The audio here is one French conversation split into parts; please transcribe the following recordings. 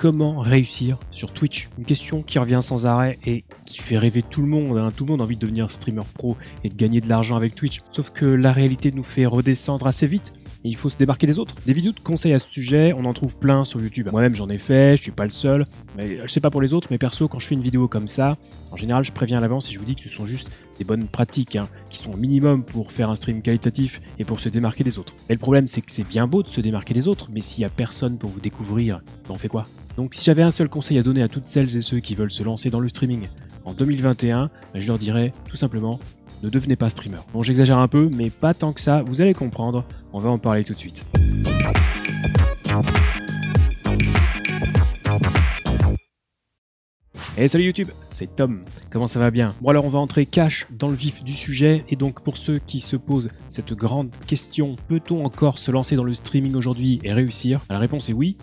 Comment réussir sur Twitch? Une question qui revient sans arrêt et qui fait rêver tout le monde. Tout le monde a envie de devenir streamer pro et de gagner de l'argent avec Twitch. Sauf que la réalité nous fait redescendre assez vite. Et il faut se démarquer des autres. Des vidéos de conseils à ce sujet, on en trouve plein sur YouTube. Moi-même j'en ai fait, je suis pas le seul. Mais je sais pas pour les autres, mais perso, quand je fais une vidéo comme ça, en général je préviens à l'avance et je vous dis que ce sont juste des bonnes pratiques, qui sont au minimum pour faire un stream qualitatif et pour se démarquer des autres. Et le problème c'est que c'est bien beau de se démarquer des autres, mais s'il y a personne pour vous découvrir, on fait quoi? Donc si j'avais un seul conseil à donner à toutes celles et ceux qui veulent se lancer dans le streaming en 2021, je leur dirais tout simplement: ne devenez pas streamer. Bon, j'exagère un peu, mais pas tant que ça, vous allez comprendre, on va en parler tout de suite. Hey, salut YouTube, c'est Tom, comment ça va bien? Bon alors on va entrer cash dans le vif du sujet, et donc pour ceux qui se posent cette grande question, peut-on encore se lancer dans le streaming aujourd'hui et réussir? La réponse est oui.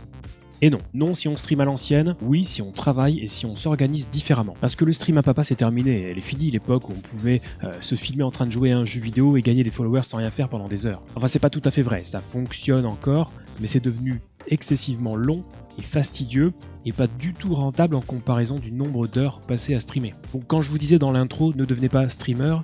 Et non. Non si on stream à l'ancienne, oui si on travaille et si on s'organise différemment. Parce que le stream à papa c'est terminé, elle est finie l'époque où on pouvait se filmer en train de jouer à un jeu vidéo et gagner des followers sans rien faire pendant des heures. Enfin c'est pas tout à fait vrai, ça fonctionne encore, mais c'est devenu excessivement long et fastidieux et pas du tout rentable en comparaison du nombre d'heures passées à streamer. Donc quand je vous disais dans l'intro ne devenez pas streamer,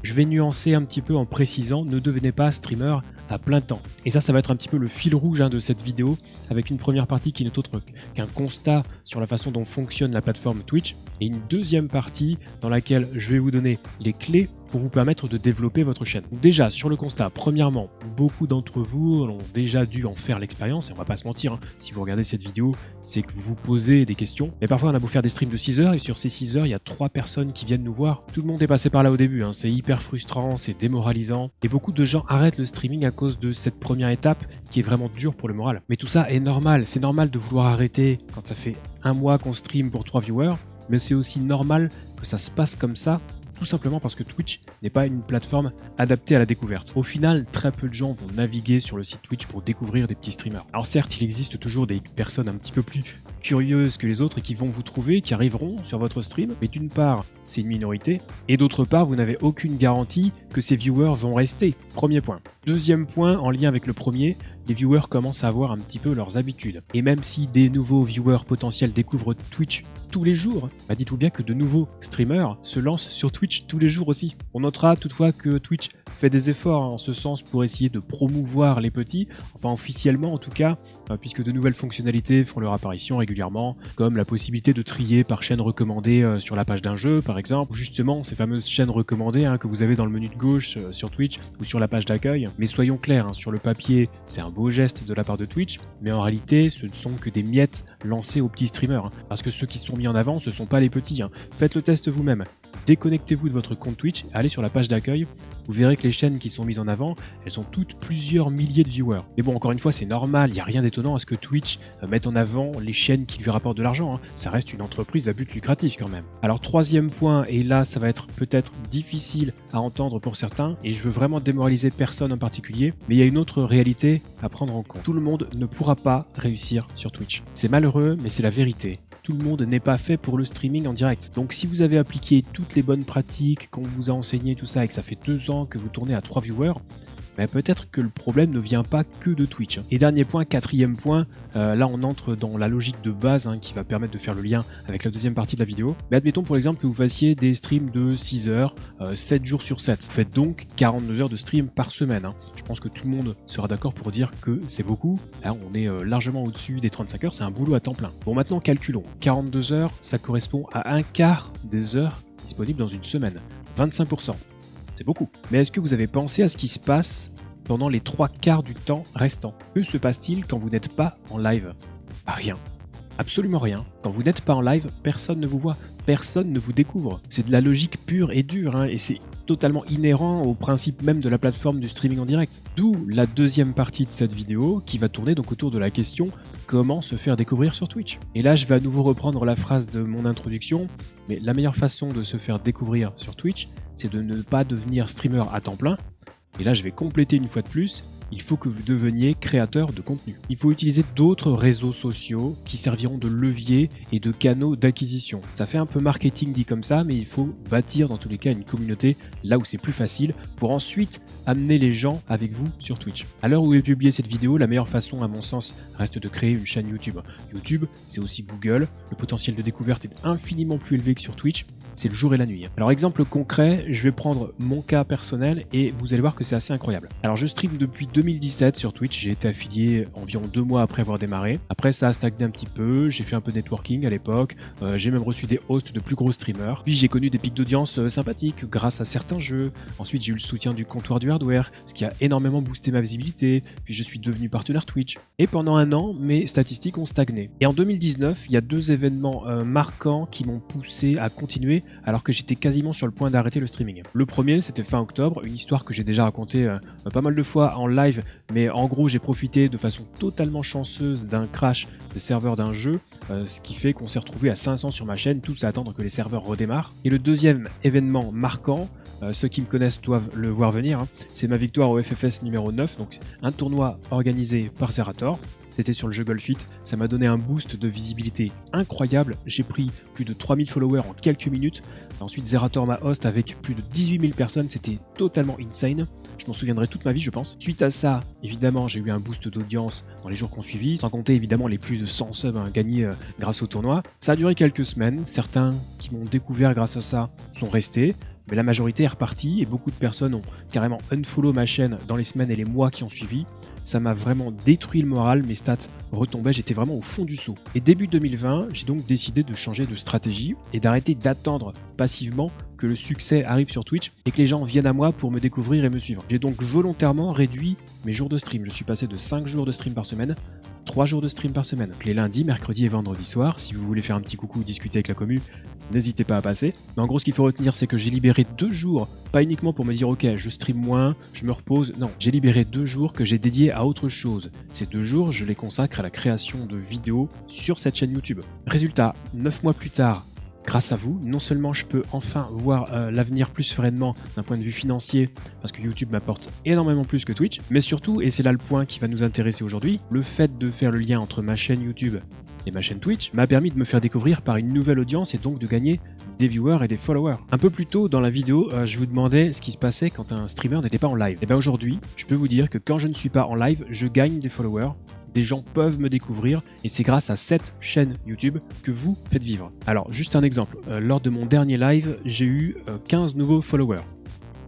je vais nuancer un petit peu en précisant ne devenez pas streamer à plein temps. Et ça va être un petit peu le fil rouge de cette vidéo, avec une première partie qui n'est autre qu'un constat sur la façon dont fonctionne la plateforme Twitch, et une deuxième partie dans laquelle je vais vous donner les clés pour vous permettre de développer votre chaîne. Donc déjà, sur le constat, premièrement, beaucoup d'entre vous ont déjà dû en faire l'expérience, et on va pas se mentir, si vous regardez cette vidéo, c'est que vous vous posez des questions. Mais parfois, on a beau faire des streams de 6 heures, et sur ces 6 heures, il y a 3 personnes qui viennent nous voir. Tout le monde est passé par là au début, c'est hyper frustrant, c'est démoralisant, et beaucoup de gens arrêtent le streaming à cause de cette première étape qui est vraiment dure pour le moral. Mais tout ça est normal, c'est normal de vouloir arrêter quand ça fait un mois qu'on stream pour 3 viewers, mais c'est aussi normal que ça se passe comme ça, tout simplement parce que Twitch n'est pas une plateforme adaptée à la découverte. Au final, très peu de gens vont naviguer sur le site Twitch pour découvrir des petits streamers. Alors certes, il existe toujours des personnes un petit peu plus curieuses que les autres et qui vont vous trouver, qui arriveront sur votre stream, mais d'une part, c'est une minorité, et d'autre part, vous n'avez aucune garantie que ces viewers vont rester. Premier point. Deuxième point, en lien avec le premier, les viewers commencent à avoir un petit peu leurs habitudes. Et même si des nouveaux viewers potentiels découvrent Twitch tous les jours, dites-vous bien que de nouveaux streamers se lancent sur Twitch tous les jours aussi. On notera toutefois que Twitch fait des efforts en ce sens pour essayer de promouvoir les petits, enfin officiellement en tout cas, puisque de nouvelles fonctionnalités font leur apparition régulièrement, comme la possibilité de trier par chaîne recommandée sur la page d'un jeu par exemple, ou justement ces fameuses chaînes recommandées que vous avez dans le menu de gauche sur Twitch ou sur la page d'accueil. Mais soyons clairs, sur le papier c'est un beau geste de la part de Twitch, mais en réalité ce ne sont que des miettes lancées aux petits streamers, parce que ceux qui sont mis en avant ce ne sont pas les petits. Faites le test vous-même. Déconnectez-vous de votre compte Twitch, allez sur la page d'accueil, vous verrez que les chaînes qui sont mises en avant, elles ont toutes plusieurs milliers de viewers. Mais bon, encore une fois, c'est normal, il n'y a rien d'étonnant à ce que Twitch mette en avant les chaînes qui lui rapportent de l'argent. Ça reste une entreprise à but lucratif quand même. Alors troisième point, et là ça va être peut-être difficile à entendre pour certains, et je veux vraiment démoraliser personne en particulier, mais il y a une autre réalité à prendre en compte. Tout le monde ne pourra pas réussir sur Twitch. C'est malheureux, mais c'est la vérité. Tout le monde n'est pas fait pour le streaming en direct. Donc si vous avez appliqué toutes les bonnes pratiques qu'on vous a enseigné tout ça et que ça fait 2 ans que vous tournez à 3 viewers, peut-être que le problème ne vient pas que de Twitch. Et dernier point, quatrième point, là on entre dans la logique de base qui va permettre de faire le lien avec la deuxième partie de la vidéo. Mais admettons pour exemple que vous fassiez des streams de 6 heures, 7 jours sur 7. Vous faites donc 42 heures de stream par semaine. Je pense que tout le monde sera d'accord pour dire que c'est beaucoup. Là, on est largement au-dessus des 35 heures, c'est un boulot à temps plein. Bon, maintenant calculons. 42 heures, ça correspond à un quart des heures disponibles dans une semaine. 25%. C'est beaucoup. Mais est-ce que vous avez pensé à ce qui se passe pendant les 3 quarts du temps restant? Que se passe-t-il quand vous n'êtes pas en live? Rien. Absolument rien. Quand vous n'êtes pas en live, personne ne vous voit, personne ne vous découvre. C'est de la logique pure et dure, et c'est totalement inhérent au principe même de la plateforme du streaming en direct. D'où la deuxième partie de cette vidéo qui va tourner donc autour de la question comment se faire découvrir sur Twitch. Et là, je vais à nouveau reprendre la phrase de mon introduction, mais la meilleure façon de se faire découvrir sur Twitch, c'est de ne pas devenir streamer à temps plein. Et là, je vais compléter une fois de plus, il faut que vous deveniez créateur de contenu. Il faut utiliser d'autres réseaux sociaux qui serviront de levier et de canaux d'acquisition. Ça fait un peu marketing dit comme ça, mais il faut bâtir dans tous les cas une communauté là où c'est plus facile pour ensuite amener les gens avec vous sur Twitch. À l'heure où j'ai publié cette vidéo, la meilleure façon à mon sens reste de créer une chaîne YouTube. YouTube, c'est aussi Google, le potentiel de découverte est infiniment plus élevé que sur Twitch, c'est le jour et la nuit. Alors exemple concret, je vais prendre mon cas personnel et vous allez voir que c'est assez incroyable. Alors je stream depuis 2017 sur Twitch, j'ai été affilié environ 2 mois après avoir démarré. Après ça a stagné un petit peu, j'ai fait un peu de networking à l'époque, j'ai même reçu des hosts de plus gros streamers. Puis j'ai connu des pics d'audience sympathiques grâce à certains jeux. Ensuite j'ai eu le soutien du comptoir du hardware, ce qui a énormément boosté ma visibilité. Puis je suis devenu partenaire Twitch. Et pendant un an, mes statistiques ont stagné. Et en 2019, il y a 2 événements marquants qui m'ont poussé à continuer alors que j'étais quasiment sur le point d'arrêter le streaming. Le premier, c'était fin octobre, une histoire que j'ai déjà racontée pas mal de fois en live, mais en gros j'ai profité de façon totalement chanceuse d'un crash de serveur d'un jeu, ce qui fait qu'on s'est retrouvé à 500 sur ma chaîne, tous à attendre que les serveurs redémarrent. Et le deuxième événement marquant, ceux qui me connaissent doivent le voir venir, hein, c'est ma victoire au FFS numéro 9, donc un tournoi organisé par Zerator. C'était sur le jeu Golfit, ça m'a donné un boost de visibilité incroyable, j'ai pris plus de 3000 followers en quelques minutes, ensuite Zerator m'a host avec plus de 18 000 personnes, c'était totalement insane, je m'en souviendrai toute ma vie je pense. Suite à ça, évidemment j'ai eu un boost d'audience dans les jours qui ont suivi, sans compter évidemment les plus de 100 subs gagnés grâce au tournoi. Ça a duré quelques semaines, certains qui m'ont découvert grâce à ça sont restés, mais la majorité est repartie et beaucoup de personnes ont carrément unfollow ma chaîne dans les semaines et les mois qui ont suivi. Ça m'a vraiment détruit le moral, mes stats retombaient, j'étais vraiment au fond du seau. Et début 2020, j'ai donc décidé de changer de stratégie et d'arrêter d'attendre passivement que le succès arrive sur Twitch et que les gens viennent à moi pour me découvrir et me suivre. J'ai donc volontairement réduit mes jours de stream. Je suis passé de 5 jours de stream par semaine 3 jours de stream par semaine. Donc les lundis, mercredis et vendredis soirs. Si vous voulez faire un petit coucou ou discuter avec la commu, n'hésitez pas à passer. Mais en gros, ce qu'il faut retenir, c'est que j'ai libéré 2 jours, pas uniquement pour me dire ok, je stream moins, je me repose. Non, j'ai libéré 2 jours que j'ai dédiés à autre chose. Ces 2 jours, je les consacre à la création de vidéos sur cette chaîne YouTube. Résultat, 9 mois plus tard, grâce à vous, non seulement je peux enfin voir l'avenir plus sereinement d'un point de vue financier, parce que YouTube m'apporte énormément plus que Twitch, mais surtout, et c'est là le point qui va nous intéresser aujourd'hui, le fait de faire le lien entre ma chaîne YouTube et ma chaîne Twitch m'a permis de me faire découvrir par une nouvelle audience et donc de gagner des viewers et des followers. Un peu plus tôt dans la vidéo, je vous demandais ce qui se passait quand un streamer n'était pas en live. Et bien aujourd'hui, je peux vous dire que quand je ne suis pas en live, je gagne des followers. Des gens peuvent me découvrir et c'est grâce à cette chaîne YouTube que vous faites vivre. Alors juste un exemple, lors de mon dernier live, j'ai eu 15 nouveaux followers.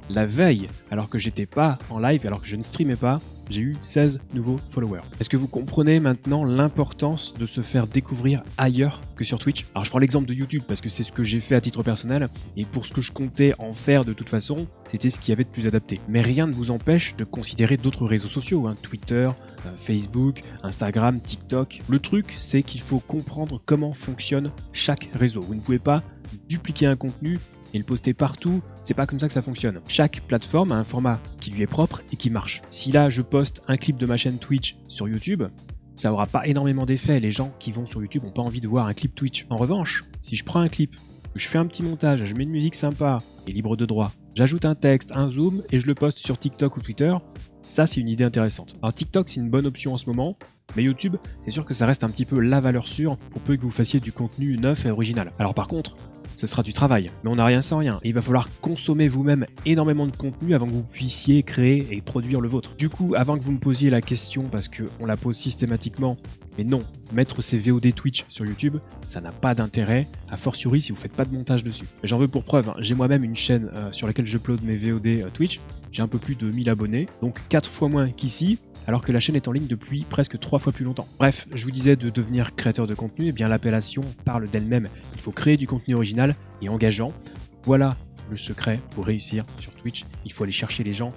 La veille, alors que j'étais pas en live, alors que je ne streamais pas, j'ai eu 16 nouveaux followers. Est-ce que vous comprenez maintenant l'importance de se faire découvrir ailleurs que sur Twitch? Alors je prends l'exemple de YouTube parce que c'est ce que j'ai fait à titre personnel et pour ce que je comptais en faire de toute façon, c'était ce qui avait de plus adapté. Mais rien ne vous empêche de considérer d'autres réseaux sociaux, hein, Twitter, Facebook, Instagram, TikTok. Le truc, c'est qu'il faut comprendre comment fonctionne chaque réseau. Vous ne pouvez pas dupliquer un contenu et le poster partout, c'est pas comme ça que ça fonctionne. Chaque plateforme a un format qui lui est propre et qui marche. Si là je poste un clip de ma chaîne Twitch sur YouTube, ça aura pas énormément d'effet. Les gens qui vont sur YouTube n'ont pas envie de voir un clip Twitch. En revanche, si je prends un clip, que je fais un petit montage, je mets une musique sympa et libre de droit, j'ajoute un texte, un zoom et je le poste sur TikTok ou Twitter, ça c'est une idée intéressante. Alors TikTok c'est une bonne option en ce moment, mais YouTube, c'est sûr que ça reste un petit peu la valeur sûre pour peu que vous fassiez du contenu neuf et original. Alors par contre, ce sera du travail, mais on n'a rien sans rien. Et il va falloir consommer vous-même énormément de contenu avant que vous puissiez créer et produire le vôtre. Du coup, avant que vous me posiez la question, parce qu'on la pose systématiquement, mais non, mettre ses VOD Twitch sur YouTube, ça n'a pas d'intérêt, a fortiori si vous faites pas de montage dessus. J'en veux pour preuve, hein, j'ai moi-même une chaîne sur laquelle j'upload mes VOD Twitch, j'ai un peu plus de 1000 abonnés, donc 4 fois moins qu'ici, alors que la chaîne est en ligne depuis presque 3 fois plus longtemps. Bref, je vous disais de devenir créateur de contenu, et bien l'appellation parle d'elle-même. Il faut créer du contenu original et engageant. Voilà le secret pour réussir sur Twitch. Il faut aller chercher les gens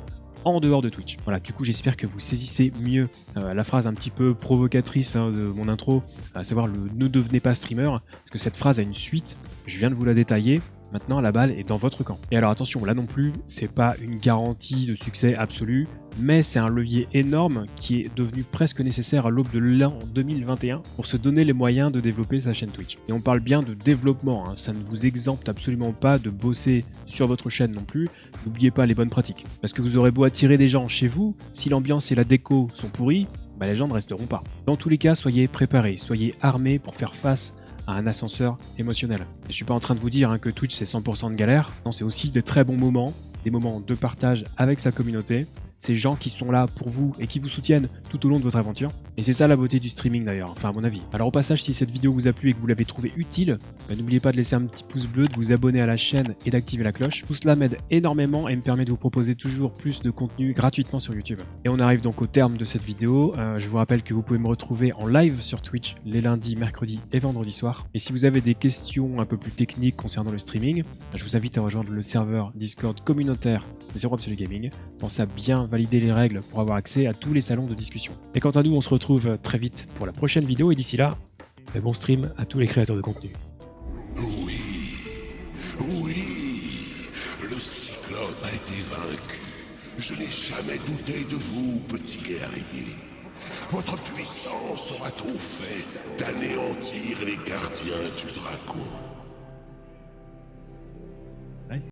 en dehors de Twitch. Voilà, du coup j'espère que vous saisissez mieux la phrase un petit peu provocatrice de mon intro, à savoir le « ne devenez pas streamer », parce que cette phrase a une suite, je viens de vous la détailler. Maintenant, la balle est dans votre camp. Et alors attention, là non plus, c'est pas une garantie de succès absolu, mais c'est un levier énorme qui est devenu presque nécessaire à l'aube de l'an 2021 pour se donner les moyens de développer sa chaîne Twitch. Et on parle bien de développement, hein. Ça ne vous exempte absolument pas de bosser sur votre chaîne non plus. N'oubliez pas les bonnes pratiques. Parce que vous aurez beau attirer des gens chez vous, si l'ambiance et la déco sont pourris, les gens ne resteront pas. Dans tous les cas, soyez préparés, soyez armés pour faire face à un ascenseur émotionnel. Et je suis pas en train de vous dire que Twitch c'est 100% de galère, non, c'est aussi des très bons moments, des moments de partage avec sa communauté, ces gens qui sont là pour vous et qui vous soutiennent tout au long de votre aventure. Et c'est ça la beauté du streaming d'ailleurs, enfin à mon avis. Alors au passage, si cette vidéo vous a plu et que vous l'avez trouvée utile, n'oubliez pas de laisser un petit pouce bleu, de vous abonner à la chaîne et d'activer la cloche. Tout cela m'aide énormément et me permet de vous proposer toujours plus de contenu gratuitement sur YouTube. Et on arrive donc au terme de cette vidéo. Je vous rappelle que vous pouvez me retrouver en live sur Twitch les lundis, mercredis et vendredis soirs. Et si vous avez des questions un peu plus techniques concernant le streaming, je vous invite à rejoindre le serveur Discord communautaire Zero Absolute Gaming. Pensez à bien valider les règles pour avoir accès à tous les salons de discussion. Et quant à nous, on se retrouve très vite pour la prochaine vidéo et d'ici là, bon stream à tous les créateurs de contenu. Oui, oui, le cyclope a été vaincu. Je n'ai jamais douté de vous, petit guerrier. Votre puissance aura tout fait d'anéantir les gardiens du dragon.